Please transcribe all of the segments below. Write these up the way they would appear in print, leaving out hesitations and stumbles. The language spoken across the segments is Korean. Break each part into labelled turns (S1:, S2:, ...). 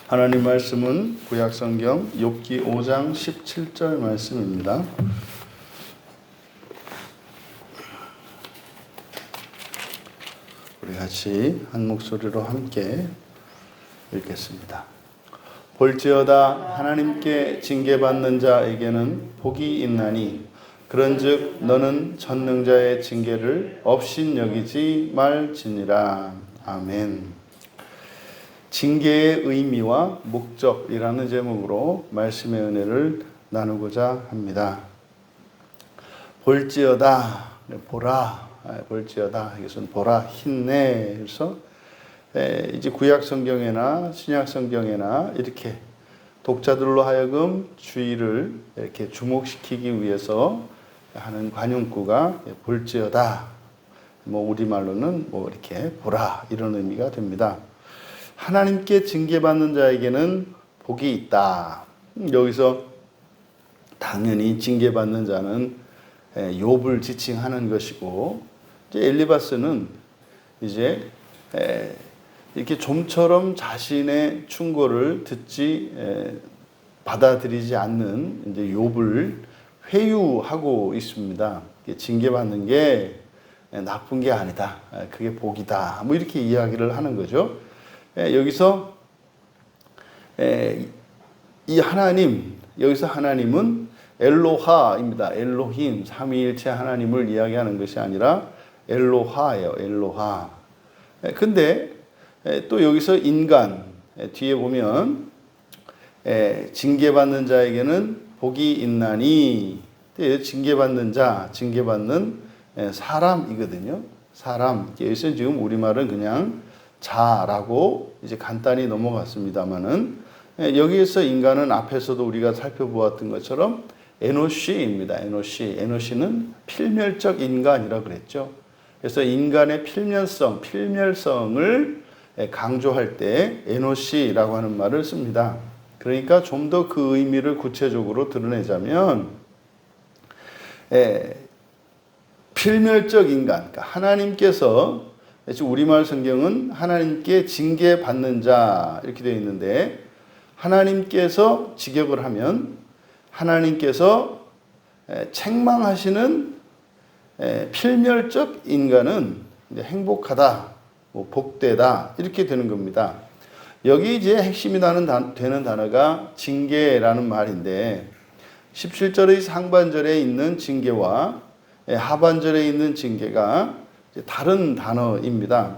S1: 하나님 말씀은 구약성경 욥기 5장 17절 말씀입니다. 우리 같이 한 목소리로 함께 읽겠습니다. 볼지어다 하나님께 징계받는 자에게는 복이 있나니 그런즉 너는 전능자의 징계를 업신여기지 말지니라. 아멘. 징계의 의미와 목적이라는 제목으로 말씀의 은혜를 나누고자 합니다. 볼지어다, 보라, 볼지어다, 이것은 보라, 힘내. 그래서 이제 구약 성경이나 신약 성경이나 이렇게 독자들로 하여금 주의를 이렇게 주목시키기 위해서 하는 관용구가 볼지어다. 우리말로는 이렇게 보라, 이런 의미가 됩니다. 하나님께 징계받는 자에게는 복이 있다. 여기서 당연히 징계받는 자는 욥을 지칭하는 것이고, 이제 엘리바스는 이제 이렇게 좀처럼 자신의 충고를 받아들이지 않는 이제 욥을 회유하고 있습니다. 징계받는 게 나쁜 게 아니다. 그게 복이다. 이렇게 이야기를 하는 거죠. 여기서 이 하나님, 여기서 하나님은 엘로하입니다. 엘로힘, 삼위일체 하나님을 이야기하는 것이 아니라 엘로하예요. 엘로하. 근데 또 여기서 인간, 뒤에 보면 징계받는 자에게는 복이 있나니, 징계받는 자, 징계받는 사람이거든요. 사람. 여기서 지금 우리말은 그냥 자라고 이제 간단히 넘어갔습니다만은, 여기에서 인간은 앞에서도 우리가 살펴보았던 것처럼 에노시입니다. 에노시는 필멸적 인간이라고 그랬죠. 그래서 인간의 필멸성을 강조할 때 에노시라고 하는 말을 씁니다. 그러니까 좀 더 그 의미를 구체적으로 드러내자면, 필멸적 인간, 그러니까 하나님께서, 우리말 성경은 하나님께 징계받는 자 이렇게 되어 있는데, 하나님께서 직역을 하면 하나님께서 책망하시는 필멸적 인간은 행복하다, 복되다 이렇게 되는 겁니다. 여기 이제 핵심이 되는 단어가 징계라는 말인데, 17절의 상반절에 있는 징계와 하반절에 있는 징계가 다른 단어입니다.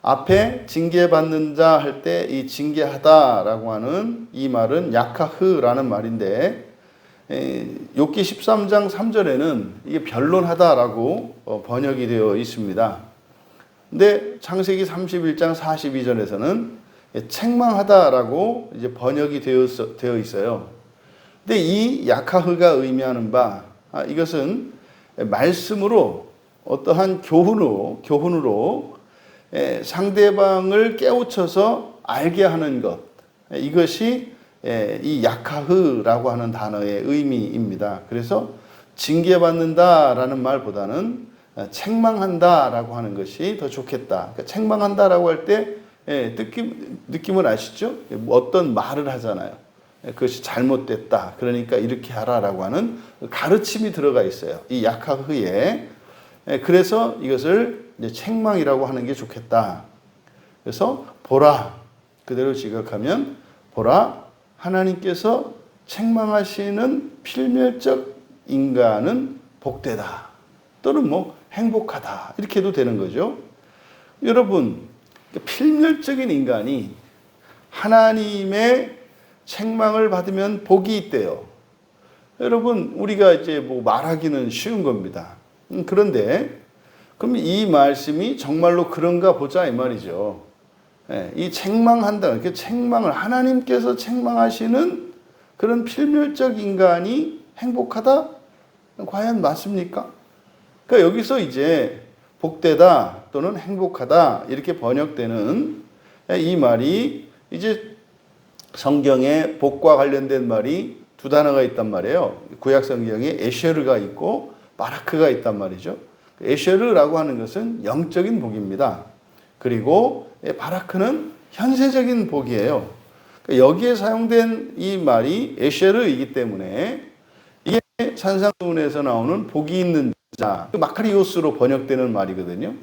S1: 앞에 징계받는 자 할 때 이 징계하다라고 하는 이 말은 야카흐라는 말인데, 욥기 13장 3절에는 이게 변론하다라고 번역이 되어 있습니다. 근데 창세기 31장 42절에서는 책망하다라고 이제 번역이 되어 있어요. 근데 이 야카흐가 의미하는 바, 이것은 말씀으로 어떠한 교훈으로 상대방을 깨우쳐서 알게 하는 것, 이것이 이 야카흐라고 하는 단어의 의미입니다. 그래서 징계받는다라는 말보다는 책망한다라고 하는 것이 더 좋겠다. 그러니까 책망한다라고 할 때 느낌을 아시죠? 어떤 말을 하잖아요. 그것이 잘못됐다, 그러니까 이렇게 하라라고 하는 가르침이 들어가 있어요, 이 야카흐에. 그래서 이것을 이제 책망이라고 하는 게 좋겠다. 그래서 보라, 그대로 지각하면 보라, 하나님께서 책망하시는 필멸적 인간은 복되다, 또는 행복하다, 이렇게 해도 되는 거죠. 여러분, 필멸적인 인간이 하나님의 책망을 받으면 복이 있대요. 여러분, 우리가 이제 말하기는 쉬운 겁니다. 그런데 그럼 이 말씀이 정말로 그런가 보자 이 말이죠. 이 책망한다, 이렇게 책망을 하나님께서 책망하시는 그런 필멸적 인간이 행복하다? 과연 맞습니까? 그러니까 여기서 이제 복되다 또는 행복하다 이렇게 번역되는 이 말이, 이제 성경에 복과 관련된 말이 두 단어가 있단 말이에요. 구약 성경에 에쉐르가 있고 바라크가 있단 말이죠. 에쉐르라고 하는 것은 영적인 복입니다. 그리고 바라크는 현세적인 복이에요. 여기에 사용된 이 말이 에셰르이기 때문에 이게 산상수훈에서 나오는 복이 있는 자, 마카리오스로 번역되는 말이거든요.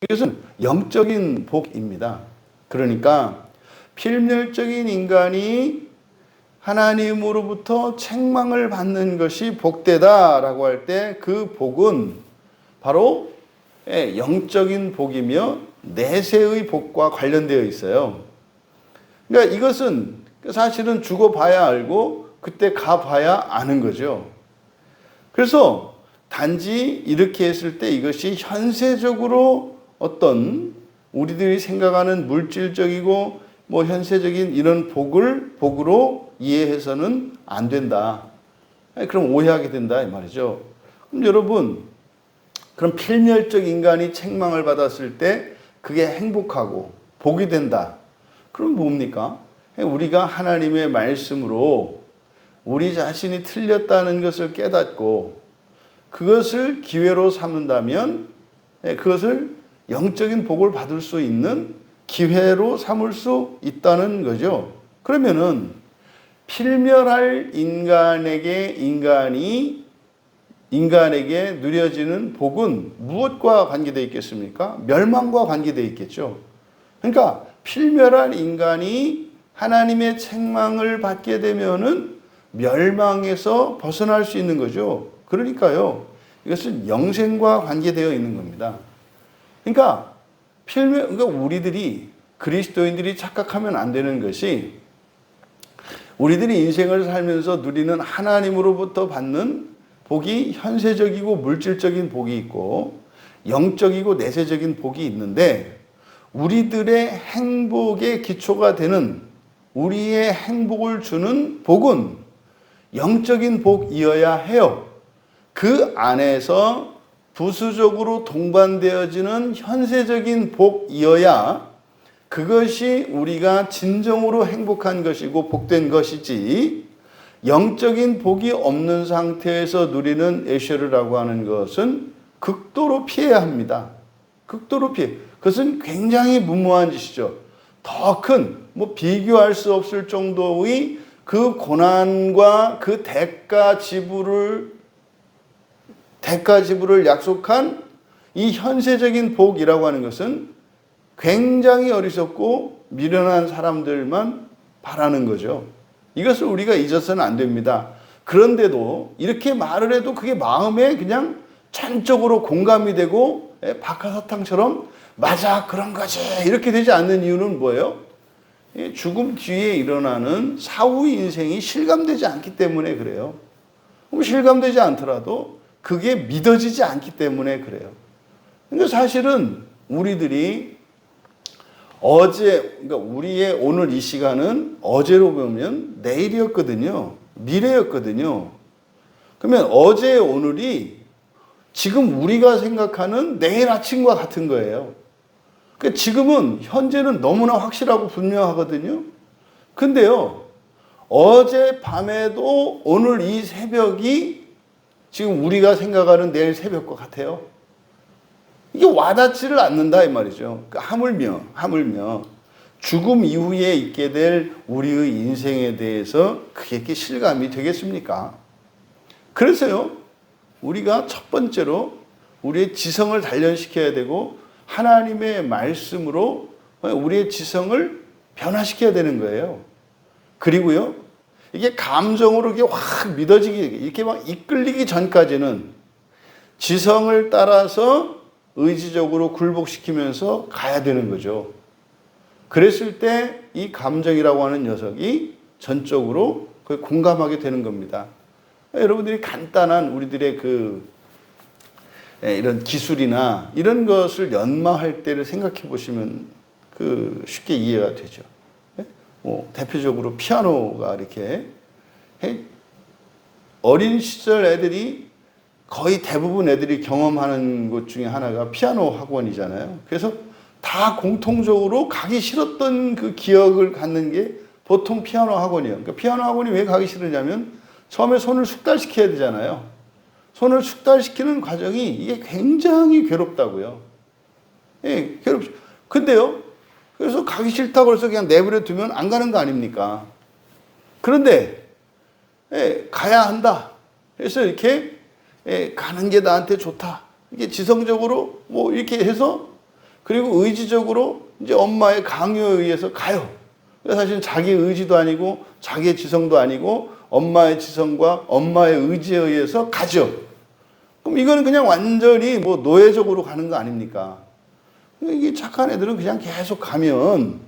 S1: 이것은 영적인 복입니다. 그러니까 필멸적인 인간이 하나님으로부터 책망을 받는 것이 복되다라고 할 때 그 복은 바로 영적인 복이며 내세의 복과 관련되어 있어요. 그러니까 이것은 사실은 죽어봐야 알고 그때 가봐야 아는 거죠. 그래서 단지 이렇게 했을 때 이것이 현세적으로 어떤 우리들이 생각하는 물질적이고 뭐 현세적인 이런 복으로 이해해서는 안 된다. 그럼 오해하게 된다 이 말이죠. 그럼 여러분, 그럼 필멸적 인간이 책망을 받았을 때 그게 행복하고 복이 된다. 그럼 뭡니까? 우리가 하나님의 말씀으로 우리 자신이 틀렸다는 것을 깨닫고 그것을 기회로 삼는다면 그것을 영적인 복을 받을 수 있는 기회로 삼을 수 있다는 거죠. 그러면은 필멸할 인간에게 누려지는 복은 무엇과 관계되어 있겠습니까? 멸망과 관계되어 있겠죠. 그러니까 필멸할 인간이 하나님의 책망을 받게 되면은 멸망에서 벗어날 수 있는 거죠. 그러니까요, 이것은 영생과 관계되어 있는 겁니다. 그러니까 우리들이 그리스도인들이 착각하면 안 되는 것이 우리들이 인생을 살면서 누리는 하나님으로부터 받는 복이 현세적이고 물질적인 복이 있고 영적이고 내세적인 복이 있는데 우리들의 행복의 기초가 되는 우리의 행복을 주는 복은 영적인 복이어야 해요. 그 안에서 부수적으로 동반되어지는 현세적인 복이어야 그것이 우리가 진정으로 행복한 것이고 복된 것이지 영적인 복이 없는 상태에서 누리는 에셰르라고 하는 것은 극도로 피해야 합니다. 극도로 피해. 그것은 굉장히 무모한 짓이죠. 더 큰, 비교할 수 없을 정도의 그 고난과 그 대가 지불을 약속한 이 현세적인 복이라고 하는 것은 굉장히 어리석고 미련한 사람들만 바라는 거죠. 이것을 우리가 잊어서는 안 됩니다. 그런데도 이렇게 말을 해도 그게 마음에 그냥 전적으로 공감이 되고 박하사탕처럼 맞아 그런 거지 이렇게 되지 않는 이유는 뭐예요? 죽음 뒤에 일어나는 사후의 인생이 실감되지 않기 때문에 그래요. 실감되지 않더라도 그게 믿어지지 않기 때문에 그래요. 그러니까 사실은 우리들이 그러니까 우리의 오늘 이 시간은 어제로 보면 내일이었거든요. 미래였거든요. 그러면 어제의 오늘이 지금 우리가 생각하는 내일 아침과 같은 거예요. 그러니까 지금은 현재는 너무나 확실하고 분명하거든요. 근데요, 어제 밤에도 오늘 이 새벽이 지금 우리가 생각하는 내일 새벽과 같아요. 이게 와닿지를 않는다 이 말이죠. 하물며 죽음 이후에 있게 될 우리의 인생에 대해서 그게 실감이 되겠습니까? 그래서요, 우리가 첫 번째로 우리의 지성을 단련시켜야 되고 하나님의 말씀으로 우리의 지성을 변화시켜야 되는 거예요. 그리고요, 이게 감정으로 이게 확 믿어지기, 이렇게 막 이끌리기 전까지는 지성을 따라서 의지적으로 굴복시키면서 가야 되는 거죠. 그랬을 때 이 감정이라고 하는 녀석이 전적으로 공감하게 되는 겁니다. 여러분들이 간단한 우리들의 이런 기술이나 이런 것을 연마할 때를 생각해 보시면 쉽게 이해가 되죠. 대표적으로 피아노가 이렇게 어린 시절 애들이 거의 대부분 애들이 경험하는 것 중에 하나가 피아노 학원이잖아요. 그래서 다 공통적으로 가기 싫었던 그 기억을 갖는 게 보통 피아노 학원이에요. 그러니까 피아노 학원이 왜 가기 싫으냐면 처음에 손을 숙달시켜야 되잖아요. 손을 숙달시키는 과정이 이게 굉장히 괴롭다고요. 예, 괴롭죠. 근데요, 그래서 가기 싫다고 해서 그냥 내버려 두면 안 가는 거 아닙니까? 그런데 가야 한다 해서 이렇게 가는 게 나한테 좋다. 이게 지성적으로 뭐 이렇게 해서 그리고 의지적으로 이제 엄마의 강요에 의해서 가요. 사실은 자기 의지도 아니고 자기의 지성도 아니고 엄마의 지성과 엄마의 의지에 의해서 가죠. 그럼 이거는 그냥 완전히 뭐 노예적으로 가는 거 아닙니까? 이게 착한 애들은 그냥 계속 가면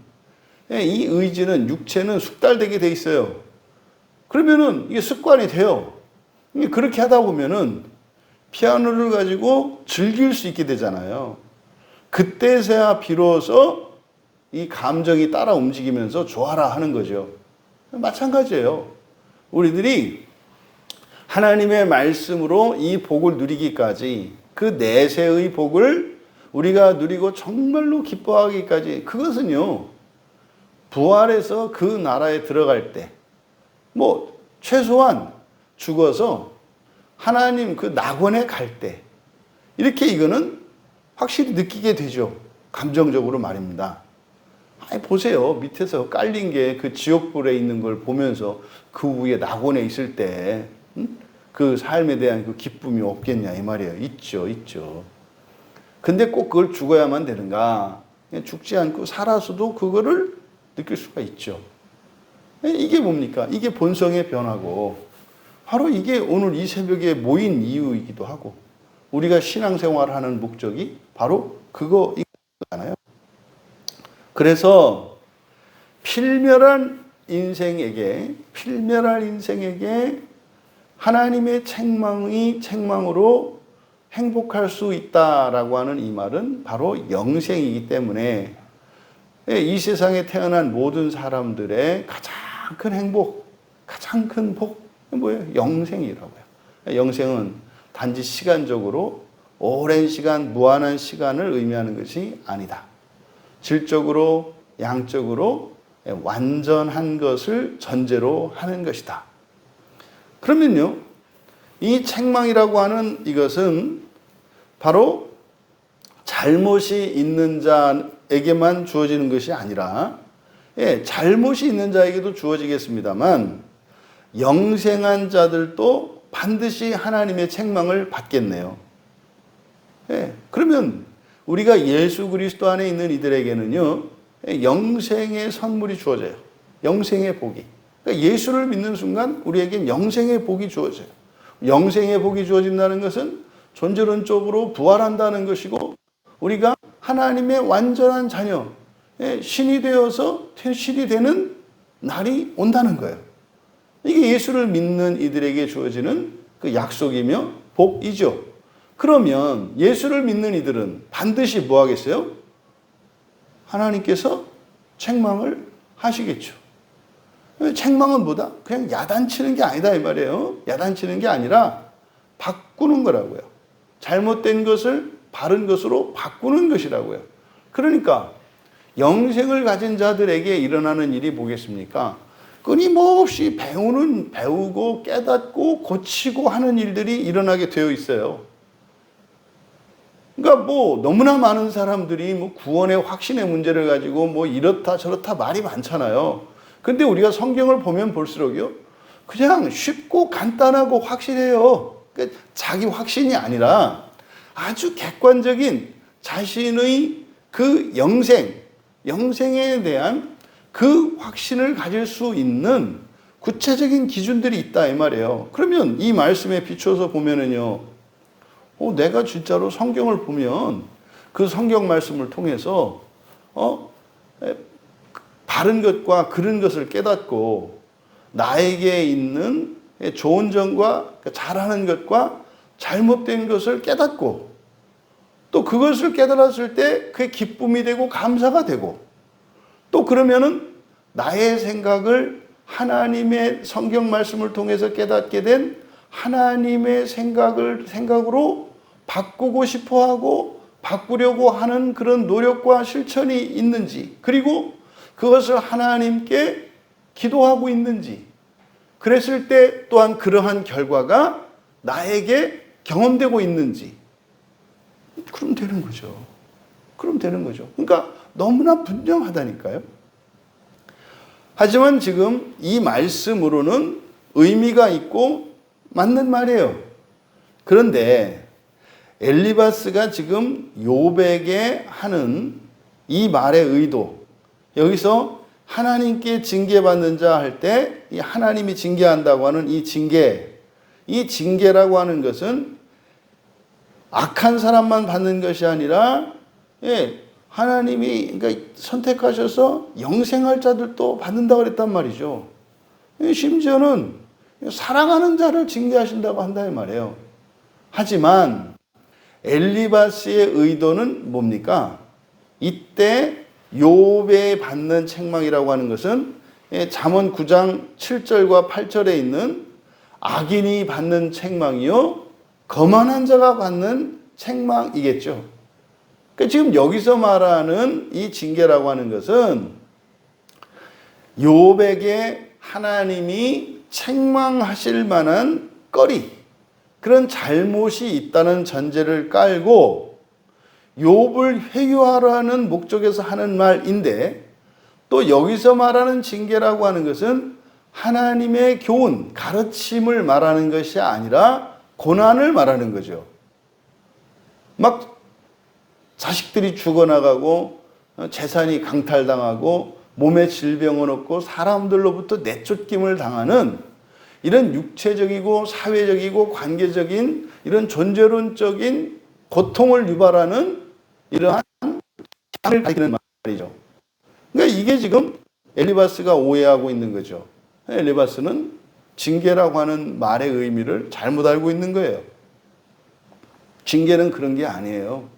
S1: 이 의지는 육체는 숙달되게 돼 있어요. 그러면은 이게 습관이 돼요. 그렇게 하다 보면은 피아노를 가지고 즐길 수 있게 되잖아요. 그때서야 비로소 이 감정이 따라 움직이면서 좋아라 하는 거죠. 마찬가지예요. 우리들이 하나님의 말씀으로 이 복을 누리기까지 그 내세의 복을 우리가 누리고 정말로 기뻐하기까지 그것은요. 부활해서 그 나라에 들어갈 때 뭐 최소한 죽어서 하나님 그 낙원에 갈 때 이렇게 이거는 확실히 느끼게 되죠. 감정적으로 말입니다. 아니 보세요. 밑에서 깔린 게 그 지옥불에 있는 걸 보면서 그 위에 낙원에 있을 때 그 삶에 대한 그 기쁨이 없겠냐 이 말이에요. 있죠. 있죠. 근데 꼭 그걸 죽어야만 되는가? 죽지 않고 살아서도 그거를 느낄 수가 있죠. 이게 뭡니까? 이게 본성의 변화고 바로 이게 오늘 이 새벽에 모인 이유이기도 하고 우리가 신앙생활을 하는 목적이 바로 그거잖아요. 그래서 필멸한 인생에게 하나님의 책망으로 행복할 수 있다라고 하는 이 말은 바로 영생이기 때문에 이 세상에 태어난 모든 사람들의 가장 큰 행복, 가장 큰 복, 뭐예요? 영생이라고요. 영생은 단지 시간적으로 오랜 시간, 무한한 시간을 의미하는 것이 아니다. 질적으로, 양적으로 완전한 것을 전제로 하는 것이다. 그러면요, 이 책망이라고 하는 이것은 바로 잘못이 있는 자에게만 주어지는 것이 아니라 잘못이 있는 자에게도 주어지겠습니다만 영생한 자들도 반드시 하나님의 책망을 받겠네요. 그러면 우리가 예수 그리스도 안에 있는 이들에게는요, 영생의 선물이 주어져요. 영생의 복이. 그러니까 예수를 믿는 순간 우리에겐 영생의 복이 주어져요. 영생의 복이 주어진다는 것은 존재론적으로 부활한다는 것이고 우리가 하나님의 완전한 자녀, 신이 되어서 신이 되는 날이 온다는 거예요. 이게 예수를 믿는 이들에게 주어지는 그 약속이며 복이죠. 그러면 예수를 믿는 이들은 반드시 뭐 하겠어요? 하나님께서 책망을 하시겠죠. 책망은 뭐다? 그냥 야단치는 게 아니다 이 말이에요. 야단치는 게 아니라 바꾸는 거라고요. 잘못된 것을 바른 것으로 바꾸는 것이라고요. 그러니까 영생을 가진 자들에게 일어나는 일이 뭐겠습니까? 끊임없이 배우고 깨닫고 고치고 하는 일들이 일어나게 되어 있어요. 그러니까 뭐 너무나 많은 사람들이 뭐 구원의 확신의 문제를 가지고 뭐 이렇다 저렇다 말이 많잖아요. 근데 우리가 성경을 보면 볼수록요, 그냥 쉽고 간단하고 확실해요. 그러니까 자기 확신이 아니라 아주 객관적인 자신의 그 영생에 대한 그 확신을 가질 수 있는 구체적인 기준들이 있다 이 말이에요. 그러면 이 말씀에 비춰서 보면은요, 내가 진짜로 성경을 보면 그 성경 말씀을 통해서 바른 것과 그른 것을 깨닫고 나에게 있는 좋은 점과 잘하는 것과 잘못된 것을 깨닫고 또 그것을 깨달았을 때 그게 기쁨이 되고 감사가 되고 또 그러면은 나의 생각을 하나님의 성경 말씀을 통해서 깨닫게 된 하나님의 생각으로 바꾸고 싶어 하고 바꾸려고 하는 그런 노력과 실천이 있는지, 그리고 그것을 하나님께 기도하고 있는지, 그랬을 때 또한 그러한 결과가 나에게 경험되고 있는지, 그럼 되는 거죠. 그러니까 너무나 분명하다니까요. 하지만 지금 이 말씀으로는 의미가 있고 맞는 말이에요. 그런데 엘리바스가 지금 욥에게 하는 이 말의 의도, 여기서 하나님께 징계받는 자 할 때 이 하나님이 징계한다고 하는 이 징계라고 하는 것은 악한 사람만 받는 것이 아니라 하나님이 그러니까 선택하셔서 영생할 자들도 받는다고 그랬단 말이죠. 심지어는 사랑하는 자를 징계하신다고 한다 이 말이에요. 하지만 엘리바스의 의도는 뭡니까? 이때 욥에 받는 책망이라고 하는 것은 잠언 9장 7절과 8절에 있는 악인이 받는 책망이요 거만한 자가 받는 책망이겠죠. 그러니까 지금 여기서 말하는 이 징계라고 하는 것은 욥에게 하나님이 책망하실 만한 거리, 그런 잘못이 있다는 전제를 깔고 욥을 회유하라는 목적에서 하는 말인데, 또 여기서 말하는 징계라고 하는 것은 하나님의 교훈, 가르침을 말하는 것이 아니라 고난을 말하는 거죠. 막 자식들이 죽어나가고 재산이 강탈당하고 몸에 질병을 얻고 사람들로부터 내쫓김을 당하는 이런 육체적이고 사회적이고 관계적인 이런 존재론적인 고통을 유발하는 이러한 장을 가리키는 말이죠. 그러니까 이게 지금 엘리바스가 오해하고 있는 거죠. 엘리바스는 징계라고 하는 말의 의미를 잘못 알고 있는 거예요. 징계는 그런 게 아니에요.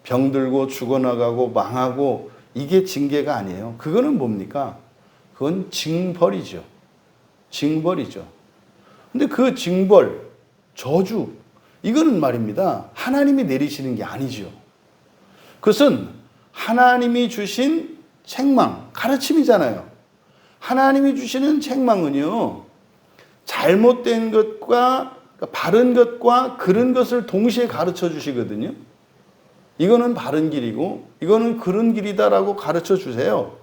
S1: 병들고 죽어나가고 망하고 이게 징계가 아니에요. 그거는 뭡니까? 그건 징벌이죠. 징벌이죠. 근데 그 징벌, 저주, 이거는 말입니다. 하나님이 내리시는 게 아니죠. 그것은 하나님이 주신 책망, 가르침이잖아요. 하나님이 주시는 책망은요, 잘못된 것과 바른 것과 그른 것을 동시에 가르쳐 주시거든요. 이거는 바른 길이고 이거는 그른 길이다라고 가르쳐 주세요.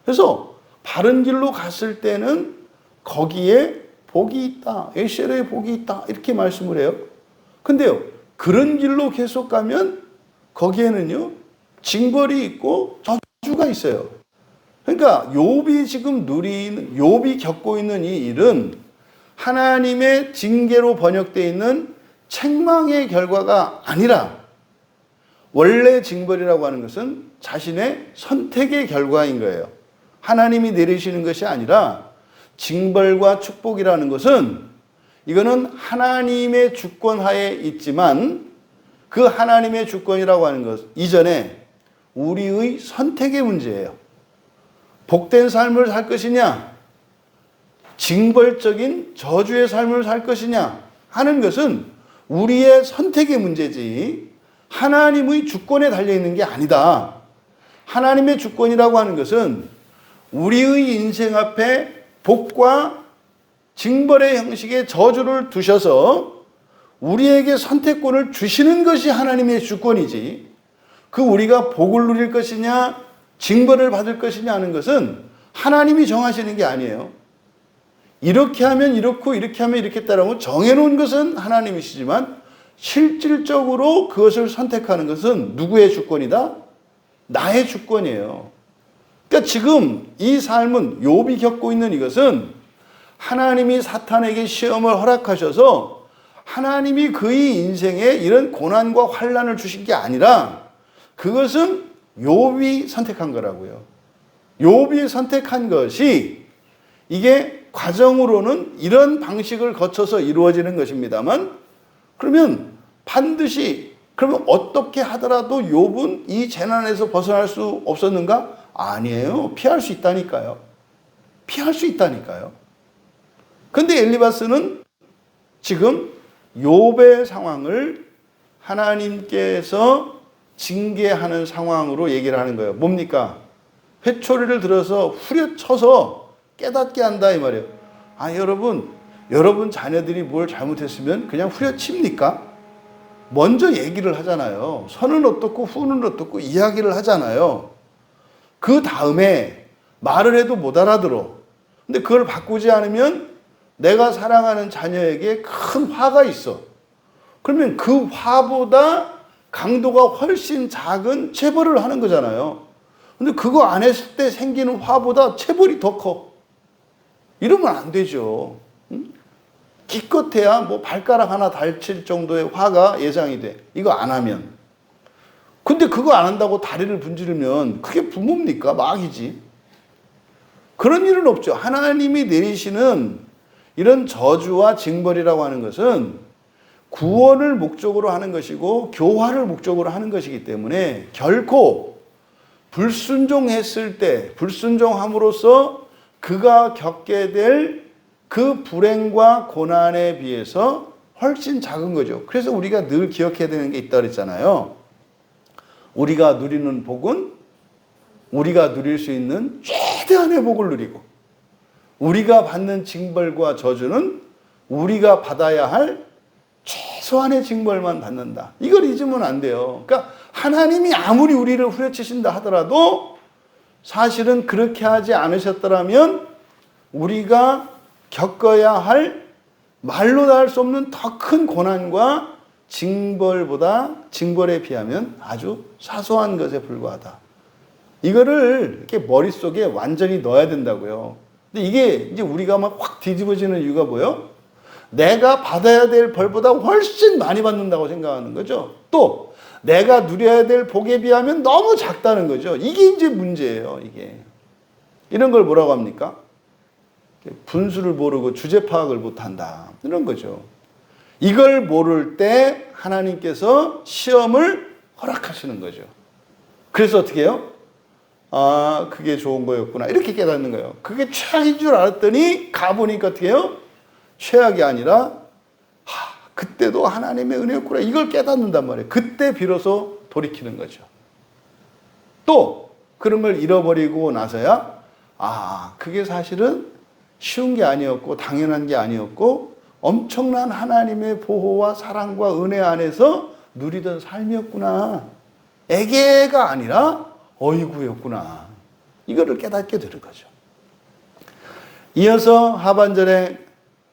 S1: 그래서 바른 길로 갔을 때는 거기에 복이 있다, 에셀에 복이 있다, 이렇게 말씀을 해요. 근데요, 그른 길로 계속 가면 거기에는요 징벌이 있고 저주가 있어요. 그러니까 욥이 겪고 있는 이 일은 하나님의 징계로 번역되어 있는 책망의 결과가 아니라, 원래 징벌이라고 하는 것은 자신의 선택의 결과인 거예요. 하나님이 내리시는 것이 아니라, 징벌과 축복이라는 것은 이거는 하나님의 주권하에 있지만 그 하나님의 주권이라고 하는 것 이전에 우리의 선택의 문제예요. 복된 삶을 살 것이냐, 징벌적인 저주의 삶을 살 것이냐 하는 것은 우리의 선택의 문제지 하나님의 주권에 달려있는 게 아니다. 하나님의 주권이라고 하는 것은 우리의 인생 앞에 복과 징벌의 형식의 저주를 두셔서 우리에게 선택권을 주시는 것이 하나님의 주권이지, 그 우리가 복을 누릴 것이냐 징벌을 받을 것이냐 하는 것은 하나님이 정하시는 게 아니에요. 이렇게 하면 이렇고 이렇게 하면 이렇겠다라고 정해놓은 것은 하나님이시지만 실질적으로 그것을 선택하는 것은 누구의 주권이다? 나의 주권이에요. 그러니까 지금 이 삶은 욥이 겪고 있는 이것은 하나님이 사탄에게 시험을 허락하셔서 하나님이 그의 인생에 이런 고난과 환난을 주신 게 아니라 그것은 욥이 선택한 거라고요. 욥이 선택한 것이 이게 과정으로는 이런 방식을 거쳐서 이루어지는 것입니다만, 그러면 반드시, 그러면 어떻게 하더라도 욥은 이 재난에서 벗어날 수 없었는가? 아니에요. 피할 수 있다니까요. 피할 수 있다니까요. 근데 엘리바스는 지금 욥의 상황을 하나님께서 징계하는 상황으로 얘기를 하는 거예요. 뭡니까? 회초리를 들어서 후려쳐서 깨닫게 한다 이 말이에요. 아, 여러분 자녀들이 뭘 잘못했으면 그냥 후려칩니까? 먼저 얘기를 하잖아요. 선은 어떻고 후는 어떻고 이야기를 하잖아요. 그 다음에 말을 해도 못 알아들어. 근데 그걸 바꾸지 않으면 내가 사랑하는 자녀에게 큰 화가 있어. 그러면 그 화보다 강도가 훨씬 작은 체벌을 하는 거잖아요. 근데 그거 안 했을 때 생기는 화보다 체벌이 더 커. 이러면 안 되죠. 응? 기껏해야 뭐 발가락 하나 다칠 정도의 화가 예상이 돼. 이거 안 하면. 근데 그거 안 한다고 다리를 분지르면 그게 부모입니까? 마귀지. 그런 일은 없죠. 하나님이 내리시는 이런 저주와 징벌이라고 하는 것은 구원을 목적으로 하는 것이고 교화를 목적으로 하는 것이기 때문에 결코 불순종했을 때, 불순종함으로써 그가 겪게 될 그 불행과 고난에 비해서 훨씬 작은 거죠. 그래서 우리가 늘 기억해야 되는 게 있다 그랬잖아요. 우리가 누리는 복은 우리가 누릴 수 있는 최대한의 복을 누리고, 우리가 받는 징벌과 저주는 우리가 받아야 할 최소한의 징벌만 받는다. 이걸 잊으면 안 돼요. 그러니까 하나님이 아무리 우리를 후려치신다 하더라도 사실은 그렇게 하지 않으셨더라면 우리가 겪어야 할 말로 다 할 수 없는 더 큰 고난과 징벌에 비하면 아주 사소한 것에 불과하다. 이거를 이렇게 머릿속에 완전히 넣어야 된다고요. 근데 이게 이제 우리가 막 확 뒤집어지는 이유가 뭐예요? 내가 받아야 될 벌보다 훨씬 많이 받는다고 생각하는 거죠. 또 내가 누려야 될 복에 비하면 너무 작다는 거죠. 이게 이제 문제예요. 이게 이런 걸 뭐라고 합니까? 분수를 모르고 주제 파악을 못한다. 이런 거죠. 이걸 모를 때 하나님께서 시험을 허락하시는 거죠. 그래서 어떻게 해요? 아, 그게 좋은 거였구나. 이렇게 깨닫는 거예요. 그게 최악인 줄 알았더니 가보니까 어떻게 해요? 최악이 아니라 그때도 하나님의 은혜였구나. 이걸 깨닫는단 말이에요. 그때 비로소 돌이키는 거죠. 또 그런 걸 잃어버리고 나서야 그게 사실은 쉬운 게 아니었고 당연한 게 아니었고 엄청난 하나님의 보호와 사랑과 은혜 안에서 누리던 삶이었구나. 애계가 아니라 어이구였구나. 이거를 깨닫게 되는 거죠. 이어서 하반절에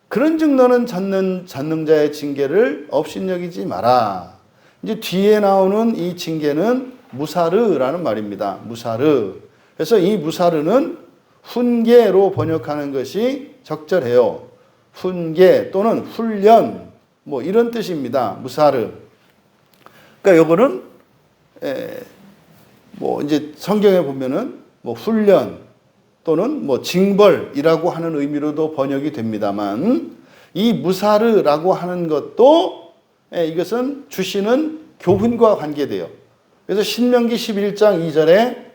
S1: 그런즉 너는 전능자의 징계를 업신여기지 마라. 이제 뒤에 나오는 이 징계는 무사르라는 말입니다. 무사르. 그래서 이 무사르는 훈계로 번역하는 것이 적절해요. 훈계 또는 훈련 뭐 이런 뜻입니다. 무사르. 그러니까 요거는 뭐 이제 성경에 보면은 뭐 훈련 또는 뭐 징벌이라고 하는 의미로도 번역이 됩니다만 이 무사르라고 하는 것도 이것은 주시는 교훈과 관계돼요. 그래서 신명기 11장 2절에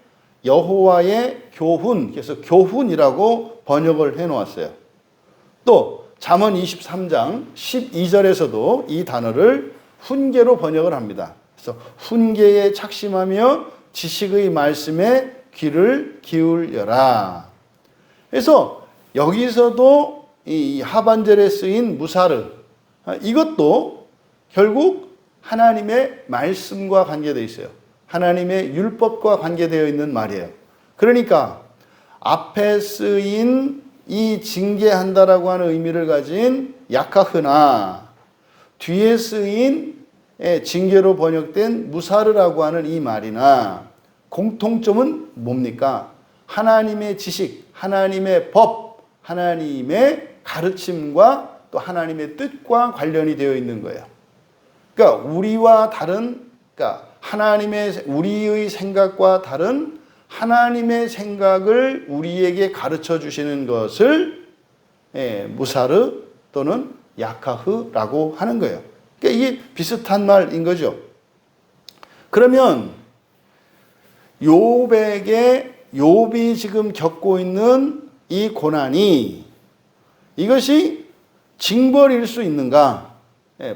S1: 여호와의 교훈, 그래서 교훈이라고 번역을 해놓았어요. 또 잠언 23장 12절에서도 이 단어를 훈계로 번역을 합니다. 그래서 훈계에 착심하며 지식의 말씀에 귀를 기울여라. 그래서 여기서도 이 하반절에 쓰인 무사르, 이것도 결국 하나님의 말씀과 관계되어 있어요. 하나님의 율법과 관계되어 있는 말이에요. 그러니까 앞에 쓰인 이 징계한다라고 하는 의미를 가진 야카흐나 뒤에 쓰인 징계로 번역된 무사르라고 하는 이 말이나 공통점은 뭡니까? 하나님의 지식, 하나님의 법, 하나님의 가르침과 또 하나님의 뜻과 관련이 되어 있는 거예요. 그러니까 우리와 다른, 그러니까 우리의 생각과 다른 하나님의 생각을 우리에게 가르쳐 주시는 것을 무사르 또는 야카흐라고 하는 거예요. 그러니까 이게 비슷한 말인 거죠. 그러면 욥이 지금 겪고 있는 이 고난이 이것이 징벌일 수 있는가?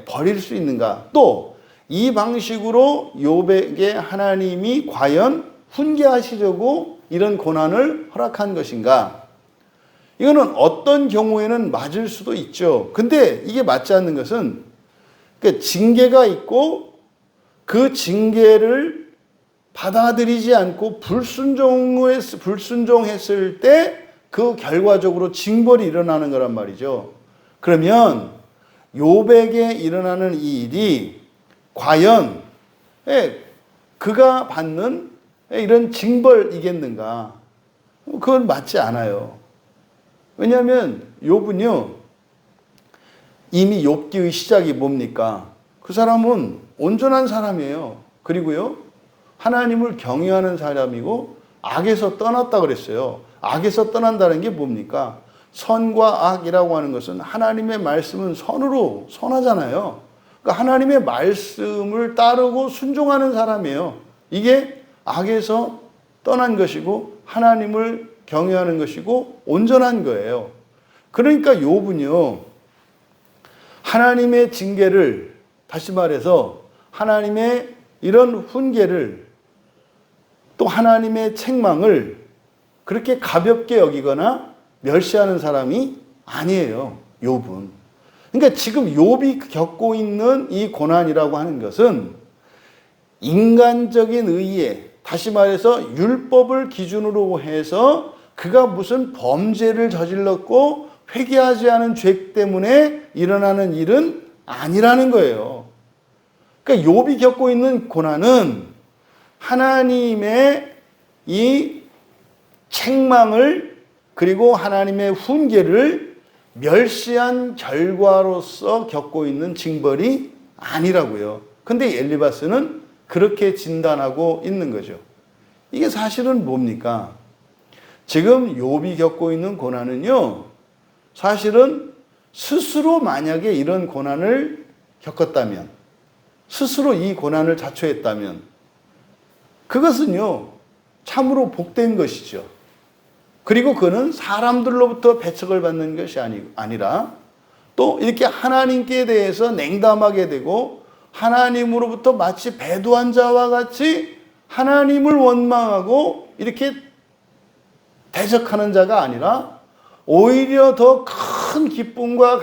S1: 버릴 수 있는가? 또 이 방식으로 욥에게 하나님이 과연 훈계하시려고 이런 고난을 허락한 것인가? 이거는 어떤 경우에는 맞을 수도 있죠. 근데 이게 맞지 않는 것은 그러니까 징계가 있고 그 징계를 받아들이지 않고 불순종했을 때 그 결과적으로 징벌이 일어나는 거란 말이죠. 그러면 욥에게 일어나는 이 일이 과연 그가 받는 이런 징벌이겠는가? 그건 맞지 않아요. 왜냐하면 욥은요, 이미 욥기의 시작이 뭡니까? 그 사람은 온전한 사람이에요. 그리고요, 하나님을 경외하는 사람이고 악에서 떠났다 그랬어요. 악에서 떠난다는 게 뭡니까? 선과 악이라고 하는 것은 하나님의 말씀은 선하잖아요. 그러니까 하나님의 말씀을 따르고 순종하는 사람이에요. 이게 악에서 떠난 것이고 하나님을 경외하는 것이고 온전한 거예요. 그러니까 욥은요, 하나님의 징계를, 다시 말해서 하나님의 이런 훈계를, 또 하나님의 책망을 그렇게 가볍게 여기거나 멸시하는 사람이 아니에요, 욥은. 그러니까 지금 욥이 겪고 있는 이 고난이라고 하는 것은 인간적인 의에, 다시 말해서 율법을 기준으로 해서 그가 무슨 범죄를 저질렀고 회개하지 않은 죄 때문에 일어나는 일은 아니라는 거예요. 그러니까 욥이 겪고 있는 고난은 하나님의 이 책망을, 그리고 하나님의 훈계를 멸시한 결과로서 겪고 있는 징벌이 아니라고요. 근데 엘리바스는 그렇게 진단하고 있는 거죠. 이게 사실은 뭡니까? 지금 욥이 겪고 있는 고난은요, 사실은 스스로 만약에 이런 고난을 겪었다면, 스스로 이 고난을 자초했다면 그것은요, 참으로 복된 것이죠. 그리고 그는 사람들로부터 배척을 받는 것이 아니라 또 이렇게 하나님께 대해서 냉담하게 되고 하나님으로부터 마치 배도한 자와 같이 하나님을 원망하고 이렇게 대적하는 자가 아니라 오히려 더 큰 기쁨과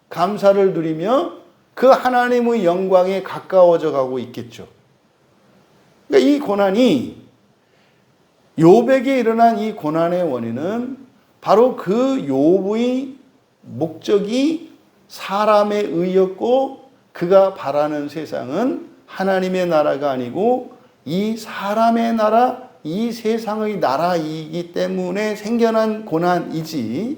S1: 감사를 누리며 그 하나님의 영광에 가까워져 가고 있겠죠. 그러니까 이 고난이, 욥에게 일어난 이 고난의 원인은 바로 그 욥의 목적이 사람에 의였고 그가 바라는 세상은 하나님의 나라가 아니고 이 사람의 나라, 이 세상의 나라이기 때문에 생겨난 고난이지,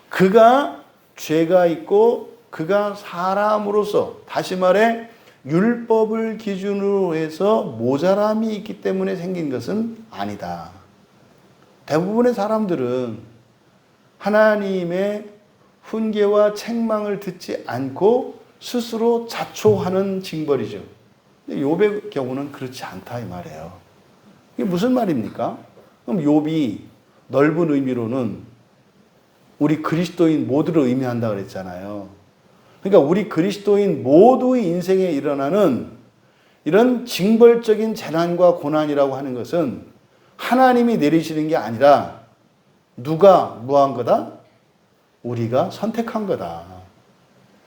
S1: 그가 죄가 있고 그가 사람으로서, 다시 말해 율법을 기준으로 해서 모자람이 있기 때문에 생긴 것은 아니다. 대부분의 사람들은 하나님의 훈계와 책망을 듣지 않고 스스로 자초하는 징벌이죠. 욥의 경우는 그렇지 않다 이 말이에요. 이게 무슨 말입니까? 그럼 욥이 넓은 의미로는 우리 그리스도인 모두를 의미한다 그랬잖아요. 그러니까 우리 그리스도인 모두의 인생에 일어나는 이런 징벌적인 재난과 고난이라고 하는 것은 하나님이 내리시는 게 아니라 누가 뭐한 거다? 우리가 선택한 거다.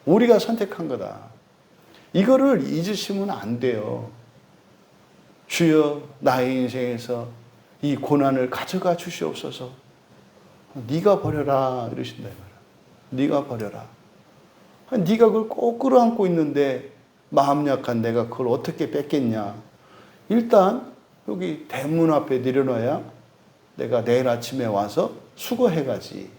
S1: 우리가 선택한 거다. 이거를 잊으시면 안 돼요. 주여, 나의 인생에서 이 고난을 가져가 주시옵소서. 네가 버려라 이러신다. 네가 버려라. 네가 그걸 꼭 끌어안고 있는데 마음 약한 내가 그걸 어떻게 뺏겠냐. 일단 여기 대문 앞에 내려놔야 내가 내일 아침에 와서 수거해가지.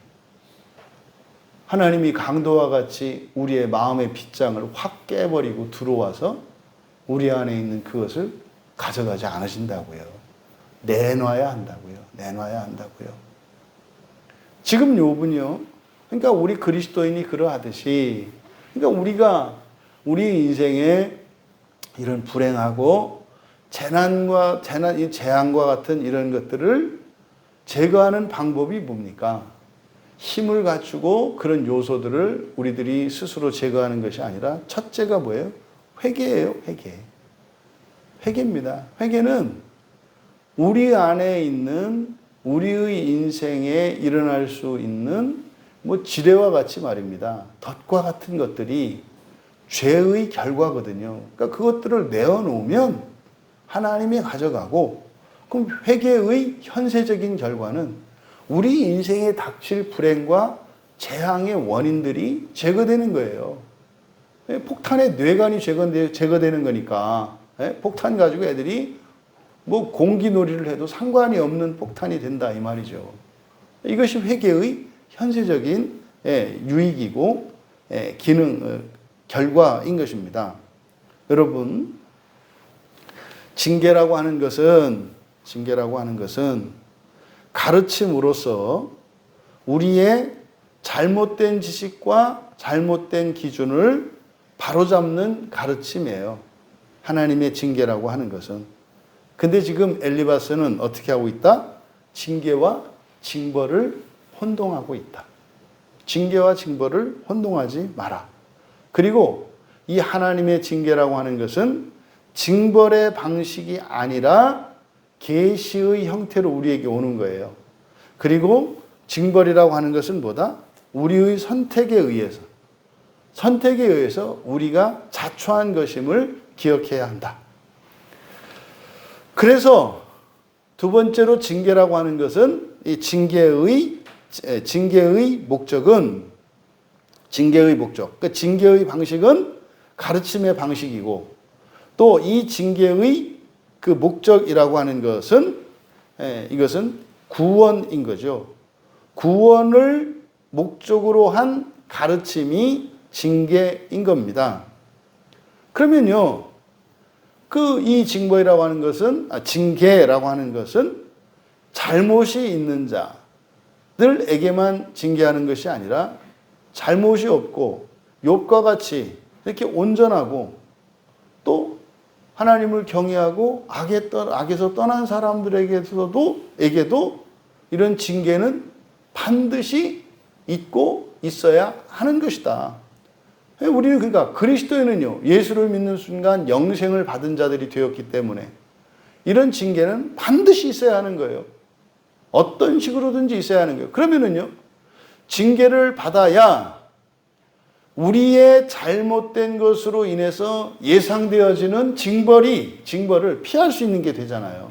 S1: 하나님이 강도와 같이 우리의 마음의 빗장을 확 깨버리고 들어와서 우리 안에 있는 그것을 가져가지 않으신다고요. 내놔야 한다고요. 내놔야 한다고요. 지금 욥은요, 그러니까 우리 그리스도인이 그러하듯이, 그러니까 우리 인생에 이런 불행하고 재난과 같은 이런 것들을 제거하는 방법이 뭡니까? 힘을 갖추고 그런 요소들을 우리들이 스스로 제거하는 것이 아니라 첫째가 뭐예요? 회개예요, 회개. 회개입니다. 회개는 우리 안에 있는 우리의 인생에 일어날 수 있는 지뢰와 같이 말입니다. 덫과 같은 것들이 죄의 결과거든요. 그러니까 그것들을 내어놓으면 하나님이 가져가고, 그럼 회개의 현세적인 결과는 우리 인생에 닥칠 불행과 재앙의 원인들이 제거되는 거예요. 폭탄의 뇌관이 제거되는 거니까, 폭탄 가지고 애들이 뭐 공기놀이를 해도 상관이 없는 폭탄이 된다 이 말이죠. 이것이 회개의 현세적인 유익이고 결과인 것입니다. 여러분, 징계라고 하는 것은 가르침으로써 우리의 잘못된 지식과 잘못된 기준을 바로잡는 가르침이에요. 하나님의 징계라고 하는 것은. 근데 지금 엘리바스는 어떻게 하고 있다? 징계와 징벌을 혼동하고 있다. 징계와 징벌을 혼동하지 마라. 그리고 이 하나님의 징계라고 하는 것은 징벌의 방식이 아니라 계시의 형태로 우리에게 오는 거예요. 그리고 징벌이라고 하는 것은 뭐다? 우리의 선택에 의해서 우리가 자초한 것임을 기억해야 한다. 그래서 두 번째로 징계라고 하는 것은 이 징계의 목적, 그 징계의 방식은 가르침의 방식이고, 또 이 징계의 그 목적이라고 하는 것은 이것은 구원인 거죠. 구원을 목적으로 한 가르침이 징계인 겁니다. 그러면요, 이 징계라고 하는 것은 잘못이 있는 자들에게만 징계하는 것이 아니라 잘못이 없고 욥과 같이 이렇게 온전하고 또 하나님을 경외하고 악에서 떠난 사람들에게도 이런 징계는 반드시 있고 있어야 하는 것이다. 우리는 그러니까 그리스도인은요, 예수를 믿는 순간 영생을 받은 자들이 되었기 때문에 이런 징계는 반드시 있어야 하는 거예요. 어떤 식으로든지 있어야 하는 거예요. 그러면은요, 징계를 받아야 우리의 잘못된 것으로 인해서 예상되어지는 징벌을 피할 수 있는 게 되잖아요.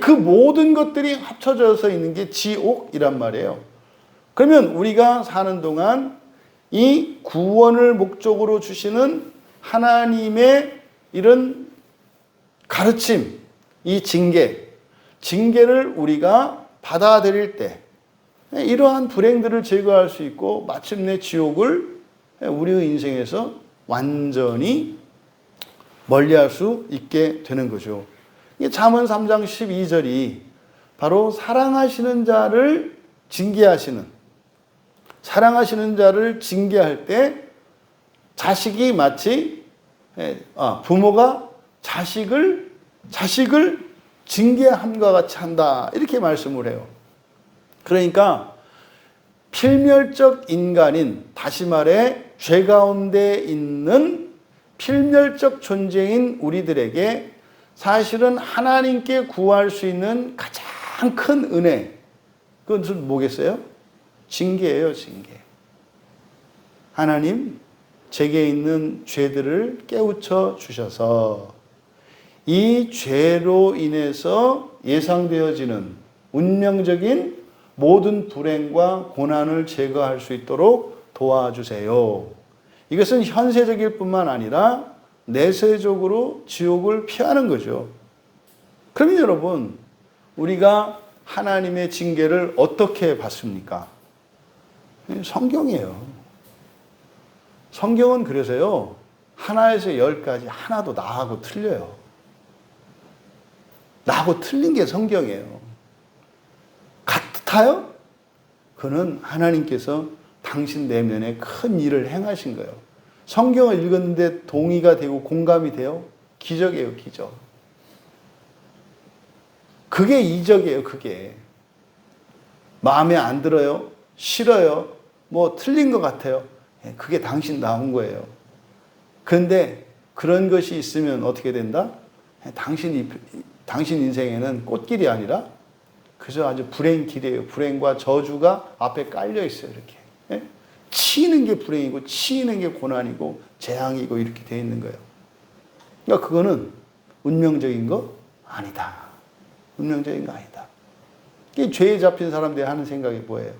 S1: 그 모든 것들이 합쳐져서 있는 게 지옥이란 말이에요. 그러면 우리가 사는 동안 이 구원을 목적으로 주시는 하나님의 이런 가르침, 이 징계를 우리가 받아들일 때 이러한 불행들을 제거할 수 있고 마침내 지옥을 우리의 인생에서 완전히 멀리할 수 있게 되는 거죠. 잠언 3장 12절이 바로 사랑하시는 자를 징계할 때 자식이 마치 부모가 자식을 징계함과 같이 한다, 이렇게 말씀을 해요. 그러니까 필멸적 인간인, 다시 말해 죄 가운데 있는 필멸적 존재인 우리들에게 사실은 하나님께 구할 수 있는 가장 큰 은혜, 그것은 뭐겠어요? 징계예요, 징계. 하나님, 제게 있는 죄들을 깨우쳐 주셔서 이 죄로 인해서 예상되어지는 운명적인 모든 불행과 고난을 제거할 수 있도록 도와주세요. 이것은 현세적일 뿐만 아니라 내세적으로 지옥을 피하는 거죠. 그러면 여러분, 우리가 하나님의 징계를 어떻게 받습니까? 성경이에요. 성경은 그래서요, 하나에서 열까지 하나도 나하고 틀려요. 나하고 틀린 게 성경이에요. 같아요? 그는 하나님께서 당신 내면에 큰 일을 행하신 거예요. 성경을 읽었는데 동의가 되고 공감이 돼요? 기적이에요, 기적. 그게 이적이에요, 그게. 마음에 안 들어요? 싫어요? 뭐 틀린 것 같아요? 그게 당신 나온 거예요. 그런데 그런 것이 있으면 어떻게 된다? 당신 인생에는 꽃길이 아니라 그저 아주 불행길이에요. 불행과 저주가 앞에 깔려 있어요, 이렇게. 치이는 게 불행이고 치이는 게 고난이고 재앙이고 이렇게 되어 있는 거예요. 그러니까 그거는 운명적인 거 아니다. 운명적인 거 아니다. 이게 죄에 잡힌 사람들이 하는 생각이 뭐예요?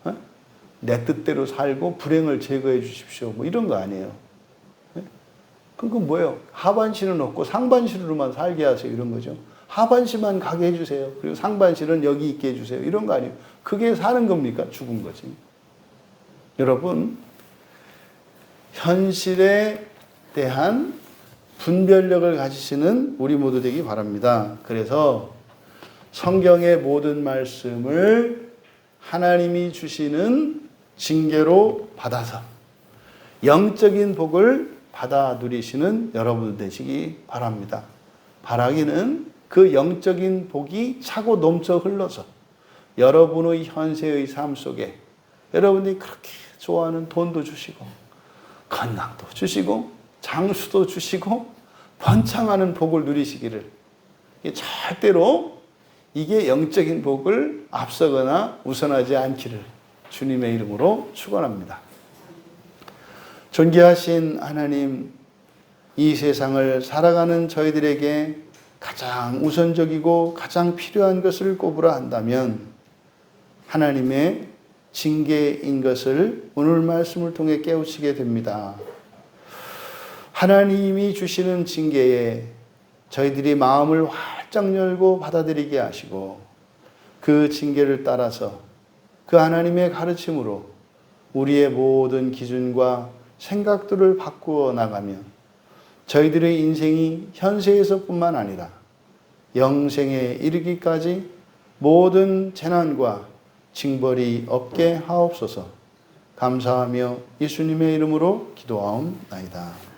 S1: 어? 내 뜻대로 살고 불행을 제거해 주십시오. 뭐 이런 거 아니에요. 그건 뭐예요? 하반신은 없고 상반신으로만 살게 하세요. 이런 거죠. 하반신만 가게 해주세요. 그리고 상반신은 여기 있게 해주세요. 이런 거 아니에요. 그게 사는 겁니까? 죽은 거지. 여러분, 현실에 대한 분별력을 가지시는 우리 모두 되기 바랍니다. 그래서 성경의 모든 말씀을 하나님이 주시는 징계로 받아서 영적인 복을 받아 누리시는 여러분 되시기 바랍니다. 바라기는 그 영적인 복이 차고 넘쳐 흘러서 여러분의 현세의 삶 속에 여러분이 그렇게 좋아하는 돈도 주시고 건강도 주시고 장수도 주시고 번창하는 복을 누리시기를, 절대로 이게 영적인 복을 앞서거나 우선하지 않기를 주님의 이름으로 축원합니다. 존귀하신 하나님, 이 세상을 살아가는 저희들에게 가장 우선적이고 가장 필요한 것을 꼽으라 한다면 하나님의 징계인 것을 오늘 말씀을 통해 깨우치게 됩니다. 하나님이 주시는 징계에 저희들이 마음을 활짝 열고 받아들이게 하시고 그 징계를 따라서 그 하나님의 가르침으로 우리의 모든 기준과 생각들을 바꾸어 나가면 저희들의 인생이 현세에서뿐만 아니라 영생에 이르기까지 모든 재난과 징벌이 없게 하옵소서. 감사하며 예수님의 이름으로 기도하옵나이다.